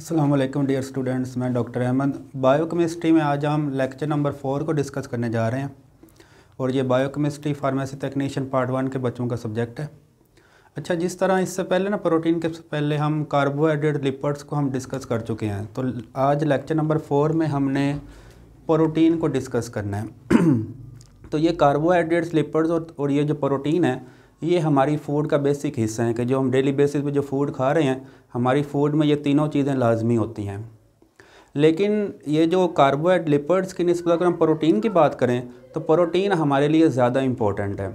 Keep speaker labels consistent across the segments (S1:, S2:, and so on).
S1: अस्सलाम वालेकुम dear students, मैं डॉक्टर अहमद। बायोकेमिस्ट्री में आज हम लेक्चर नंबर 4 को डिस्कस करने जा रहे हैं और ये बायोकेमिस्ट्री फार्मेसी टेक्नीशियन पार्ट 1 के बच्चों का सब्जेक्ट है। अच्छा, जिस तरह इससे पहले ना प्रोटीन के पहले हम कार्बोहाइड्रेट लिपिड्स को हम डिस्कस कर चुके हैं, तो आज लेक्चर नंबर 4 में हमने प्रोटीन को डिस्कस करना है। तो ये कार्बोहाइड्रेट्स, लिपिड्स और ये जो प्रोटीन है, ये हमारी फूड का बेसिक हिस्सा है कि जो हम डेली बेसिस पे जो फूड खा रहे हैं, हमारी फूड में ये तीनों चीज़ें लाजमी होती हैं। लेकिन ये जो कार्बोहाइड्रेट, लिपिड्स की निस्बत अगर हम प्रोटीन की बात करें तो प्रोटीन हमारे लिए ज़्यादा इम्पोर्टेंट है,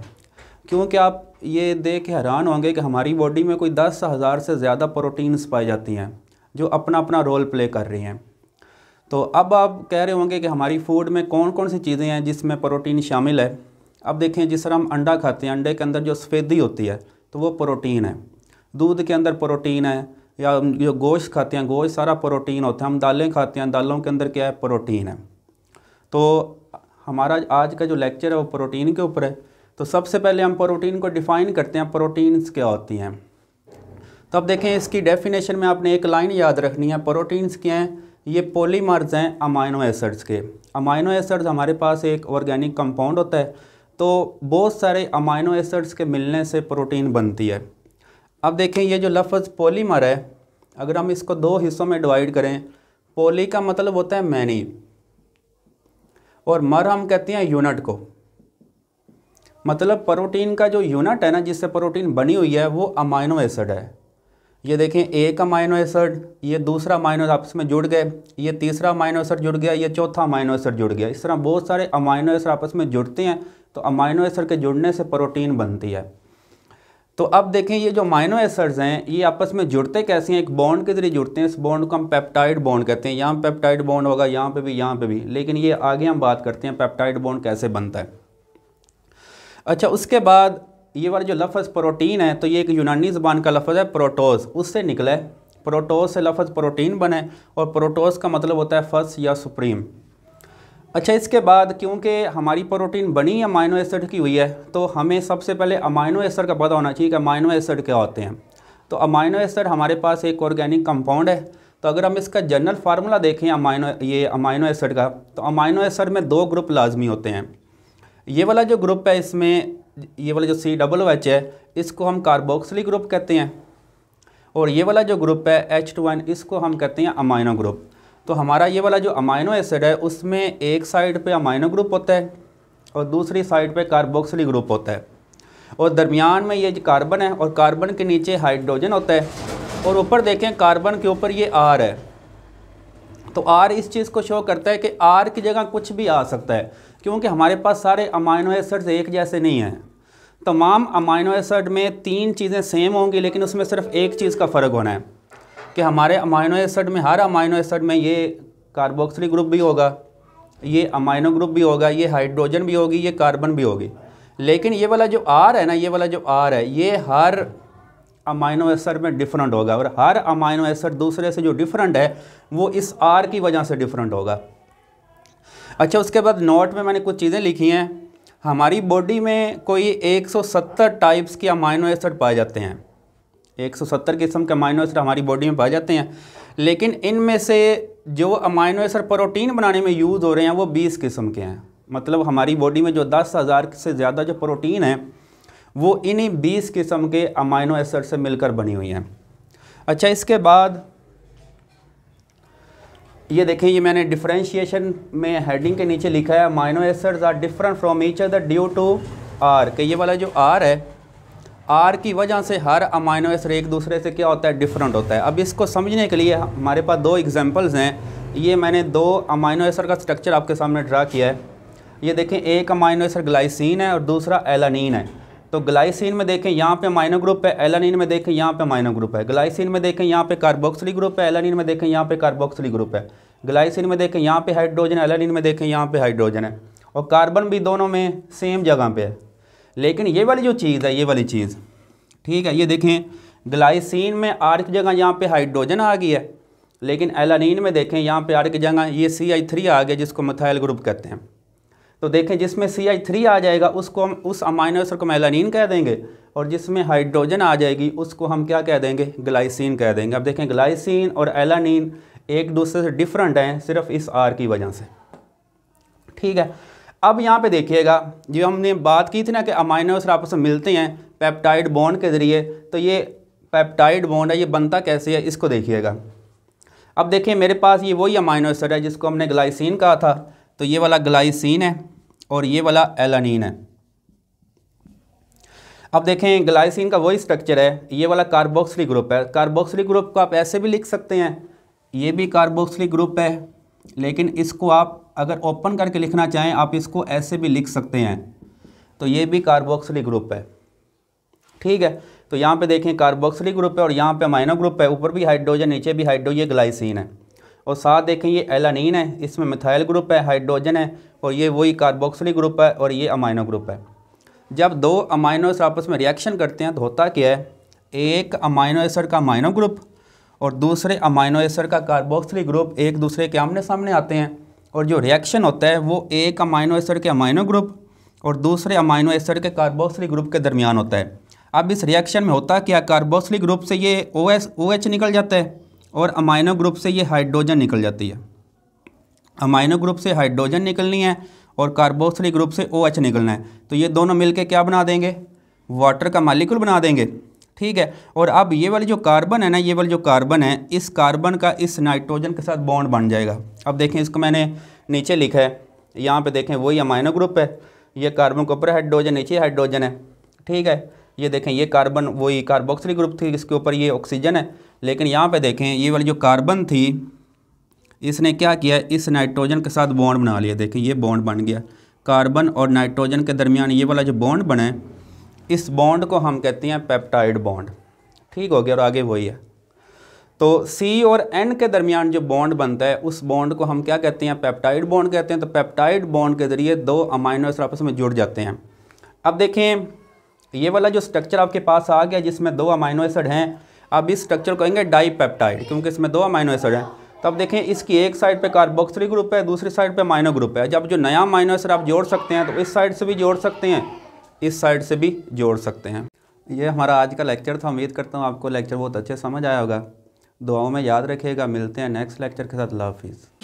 S1: क्योंकि आप ये देख के हैरान होंगे कि हमारी बॉडी में कोई 10,000 से ज़्यादा प्रोटीन्स पाई जाती हैं जो अपना अपना रोल प्ले कर रही हैं। तो अब आप कह रहे होंगे कि हमारी फूड में कौन कौन सी चीज़ें हैं जिसमें प्रोटीन शामिल है। अब देखें, जिस तरह हम अंडा खाते हैं, अंडे के अंदर जो सफ़ेदी होती है तो वो प्रोटीन है। दूध के अंदर प्रोटीन है, या जो गोश्त खाते हैं, गोश्त सारा प्रोटीन होता है। हम दालें खाते हैं, दालों के अंदर क्या है, प्रोटीन है। तो हमारा आज का जो लेक्चर है वो प्रोटीन के ऊपर है। तो सबसे पहले हम प्रोटीन को डिफ़ाइन करते हैं, प्रोटीन्स क्या होती हैं। तो अब देखें, इसकी डेफिनेशन में आपने एक लाइन याद रखनी है। प्रोटीन्स क्या हैं? ये पॉलीमर्स हैं अमाइनो एसिड्स के। अमाइनो एसिड्स हमारे पास एक ऑर्गेनिक कंपाउंड होता है, तो बहुत सारे अमाइनो एसिड्स के मिलने से प्रोटीन बनती है। अब देखें, ये जो लफ्ज़ पॉलीमर है, अगर हम इसको दो हिस्सों में डिवाइड करें, पॉली का मतलब होता है मैनी और मर हम कहते हैं यूनिट को। मतलब प्रोटीन का जो यूनिट है ना, जिससे प्रोटीन बनी हुई है, वो अमाइनो एसिड है। ये देखें, एक अमाइनो एसिड, ये दूसरा अमाइनो एसिड आपस में जुड़ गए, ये तीसरा अमाइनो एसिड जुड़ गया, ये चौथा अमाइनो एसिड जुड़ गया। इस तरह बहुत सारे अमाइनो एसिड आपस में जुड़ते हैं, तो अमाइनो एसिड के जुड़ने से प्रोटीन बनती है। तो अब देखें, ये जो अमाइनो एसिड्स हैं ये आपस में जुड़ते कैसे हैं? एक बॉन्ड के जरिए जुड़ते हैं। इस बॉन्ड को हम पेप्टाइड बॉन्ड कहते हैं। यहाँ पेप्टाइड बॉन्ड होगा, यहाँ पे भी, यहाँ पे भी, लेकिन ये आगे हम बात करते हैं पेप्टाइड बॉन्ड कैसे बनता है। अच्छा, उसके बाद ये वाला जो लफ्ज़ प्रोटीन है, तो ये एक यूनानी ज़बान का लफ्ज़ है प्रोटोस, उससे निकला है। प्रोटोस से लफ्ज़ प्रोटीन बने और प्रोटोस का मतलब होता है फर्स्ट या सुप्रीम। अच्छा, इसके बाद क्योंकि हमारी प्रोटीन बनी अमाइनो एसिड की हुई है, तो हमें सबसे पहले अमाइनो एसिड का पता होना चाहिए कि अमाइनो एसिड क्या होते हैं। तो अमाइनो एसिड हमारे पास एक ऑर्गेनिक कंपाउंड है। तो अगर हम इसका जनरल फार्मूला देखें अमाइनो एसिड का, तो अमाइनो एसिड में दो ग्रुप लाजमी होते हैं। ये वाला जो ग्रुप है, इसमें ये वाला जो COOH है, इसको हम कार्बोक्सिलिक ग्रुप कहते हैं, और ये वाला जो ग्रुप है H2N, इसको हम कहते हैं अमाइनो ग्रुप। तो हमारा ये वाला जो अमाइनो एसिड है, उसमें एक साइड पे अमाइनो ग्रुप होता है और दूसरी साइड पे कार्बोक्सिलिक ग्रुप होता है, और दरमियान में ये जो कार्बन है, और कार्बन के नीचे हाइड्रोजन होता है, और ऊपर देखें कार्बन के ऊपर ये R है। तो R इस चीज़ को शो करता है कि R की जगह कुछ भी आ सकता है, क्योंकि हमारे पास सारे अमाइनो एसिड्स एक जैसे नहीं हैं। तमाम अमाइनो एसिड में तीन चीज़ें सेम होंगी, लेकिन उसमें सिर्फ एक चीज़ का फ़र्क होना है कि हमारे अमाइनो एसिड में, हर अमाइनो एसिड में ये कार्बोक्सिलिक ग्रुप भी होगा, ये अमाइनो ग्रुप भी होगा, ये हाइड्रोजन भी होगी, ये कार्बन भी होगी। लेकिन ये वाला जो R है ना, ये वाला जो R है, ये हर अमाइनो एसिड में डिफरेंट होगा, और हर अमाइनो एसिड दूसरे से जो डिफरेंट है वो इस R की वजह से डिफरेंट होगा। अच्छा, उसके बाद नोट में मैंने कुछ चीज़ें लिखी हैं। हमारी बॉडी में कोई 170 टाइप्स के अमाइनो एसिड पाए जाते हैं। 170 किस्म के अमाइनो एसिड हमारी बॉडी में पाए जाते हैं, लेकिन इनमें से जो अमाइनो एसिड प्रोटीन बनाने में यूज़ हो रहे हैं वो 20 किस्म के हैं। मतलब हमारी बॉडी में जो 10,000 से ज़्यादा जो प्रोटीन है वो इन्हीं 20 किस्म के अमाइनो एसिड से मिलकर बनी हुई हैं। अच्छा, इसके बाद ये देखें, ये मैंने डिफरेंशिएशन में हेडिंग के नीचे लिखा है, amino acids are different from each other due to R, कि ये वाला जो R है, R की वजह से हर अमाइनो एसिड एक दूसरे से क्या होता है, डिफरेंट होता है। अब इसको समझने के लिए हमारे पास दो एग्जांपल्स हैं। ये मैंने दो अमाइनो एसिड का स्ट्रक्चर आपके सामने ड्रा किया है। ये देखें, एक अमाइनो एसिड ग्लाइसिन है और दूसरा एलानिन है। तो ग्लाइसिन में देखें यहाँ पे अमाइनो ग्रुप है, एलानिन में देखें यहाँ पे अमाइनो ग्रुप है। ग्लाइसिन में देखें यहाँ पे कार्बोक्सिलिक ग्रुप है, एलानिन में देखें यहाँ पे कार्बोक्सिलिक ग्रुप है। ग्लाइसिन में देखें यहाँ पे हाइड्रोजन, एलानिन में देखें यहाँ पे हाइड्रोजन है, और कार्बन भी दोनों में सेम जगह पे है। लेकिन ये वाली जो चीज़ है, ये वाली चीज़, ठीक है, ये देखें, ग्लाइसिन में R की जगह यहाँ पे हाइड्रोजन आ गई है, लेकिन एलानिन में देखें यहाँ पे R की जगह ये CH3 आ गया, जिसको मिथाइल ग्रुप कहते हैं। तो देखें जिसमें CH3 आ जाएगा उसको हम उस अमाइनो एसिड को मेलानिन कह देंगे, और जिसमें हाइड्रोजन आ जाएगी उसको हम क्या कह देंगे, ग्लाइसिन कह देंगे। अब देखें ग्लाइसिन और एलानिन एक दूसरे से डिफरेंट हैं सिर्फ इस R की वजह से, ठीक है। अब यहाँ पे देखिएगा जो हमने बात की थी ना कि अमाइनो एसिड आपस में मिलते हैं पेप्टाइड बॉन्ड के ज़रिए, तो ये पेप्टाइड बॉन्ड है, ये बनता कैसे है इसको देखिएगा। अब देखिए मेरे पास ये वही अमाइनो एसिड है जिसको हमने ग्लाइसिन कहा था, तो ये वाला ग्लाइसिन है और ये वाला एलानिन है। अब देखें ग्लाइसिन का वही स्ट्रक्चर है, ये वाला कार्बोक्सिलिक ग्रुप है। कार्बोक्सिलिक ग्रुप को आप ऐसे भी लिख सकते हैं, ये भी कार्बोक्सिलिक ग्रुप है, लेकिन इसको आप अगर ओपन करके लिखना चाहें आप इसको ऐसे भी लिख सकते हैं, तो ये भी कार्बोक्सिलिक ग्रुप है, ठीक है। तो यहाँ पे देखें कार्बोक्सिलिक ग्रुप है और यहाँ पे अमाइनो ग्रुप है, ऊपर भी हाइड्रोजन नीचे भी हाइड्रोजन, ये ग्लाइसिन है। और साथ देखें ये एलानिन है, इसमें मिथाइल ग्रुप है, हाइड्रोजन है, और ये वही कार्बोक्सिलिक ग्रुप है और ये अमाइनो ग्रुप है। जब दो अमाइनो एसिड आपस में रिएक्शन करते हैं तो होता क्या है, एक अमाइनो एसिड का अमाइनो ग्रुप और दूसरे अमाइनो एसिड का कार्बोक्सिलिक ग्रुप एक दूसरे के आमने सामने आते हैं, और जो रिएक्शन होता है वो एक अमाइनो एसिड के अमाइनो ग्रुप और दूसरे अमाइनो एसिड के कार्बोक्सिलिक ग्रुप के दरमियान होता है। अब इस रिएक्शन में होता क्या, कार्बोक्सिलिक ग्रुप से ये OH निकल जाता है और अमाइनो ग्रुप से ये हाइड्रोजन निकल जाती है। अमाइनो ग्रुप से हाइड्रोजन निकलनी है और कार्बोक्सिलिक ग्रुप से OH निकलना है, तो ये दोनों मिलके क्या बना देंगे, वाटर का मालिक्यूल बना देंगे, ठीक है। और अब ये वाली जो कार्बन है ना, ये वाली जो कार्बन है, इस कार्बन का इस नाइट्रोजन के साथ बॉन्ड बन जाएगा। अब देखें इसको मैंने नीचे लिखा है, यहाँ पे देखें वही अमाइनो ग्रुप है, ये कार्बन के ऊपर हाइड्रोजन नीचे हाइड्रोजन है, ठीक है। ये देखें ये कार्बन वही कार्बोक्सिलिक ग्रुप थी, इसके ऊपर ये ऑक्सीजन है, लेकिन यहाँ पे देखें ये वाली जो कार्बन थी इसने क्या किया, इस नाइट्रोजन के साथ बॉन्ड बना लिया। देखें ये बॉन्ड बन गया, कार्बन और नाइट्रोजन के दरमियान ये वाला जो बॉन्ड बना है, इस बॉन्ड को हम कहते हैं पेप्टाइड बॉन्ड, ठीक हो गया। और आगे वही है, तो C और N के दरमियान जो बॉन्ड बनता है उस बॉन्ड को हम क्या कहते हैं, पेप्टाइड बॉन्ड कहते हैं। तो पेप्टाइड बॉन्ड के ज़रिए दो अमाइनो एसिड आपस में जुड़ जाते हैं। अब देखें ये वाला जो स्ट्रक्चर आपके पास आ गया जिसमें दो अमाइनो एसिड हैं, अब इस स्ट्रक्चर को कहेंगे डाईपेप्टाइड, क्योंकि इसमें दो अमाइनो एसिड हैं। तो अब देखें इसकी एक साइड पे कार्बोक्सिलिक ग्रुप है, दूसरी साइड पे अमाइनो ग्रुप है। जब जो नया अमाइनो एसिड आप जोड़ सकते हैं तो इस साइड से भी जोड़ सकते हैं, इस साइड से भी जोड़ सकते हैं। ये हमारा आज का लेक्चर था, उम्मीद करता हूँ आपको लेक्चर बहुत अच्छे समझ आया होगा। दुआओं में याद रखिएगा, मिलते हैं नेक्स्ट लेक्चर के साथ। अल्लाह हाफिज़।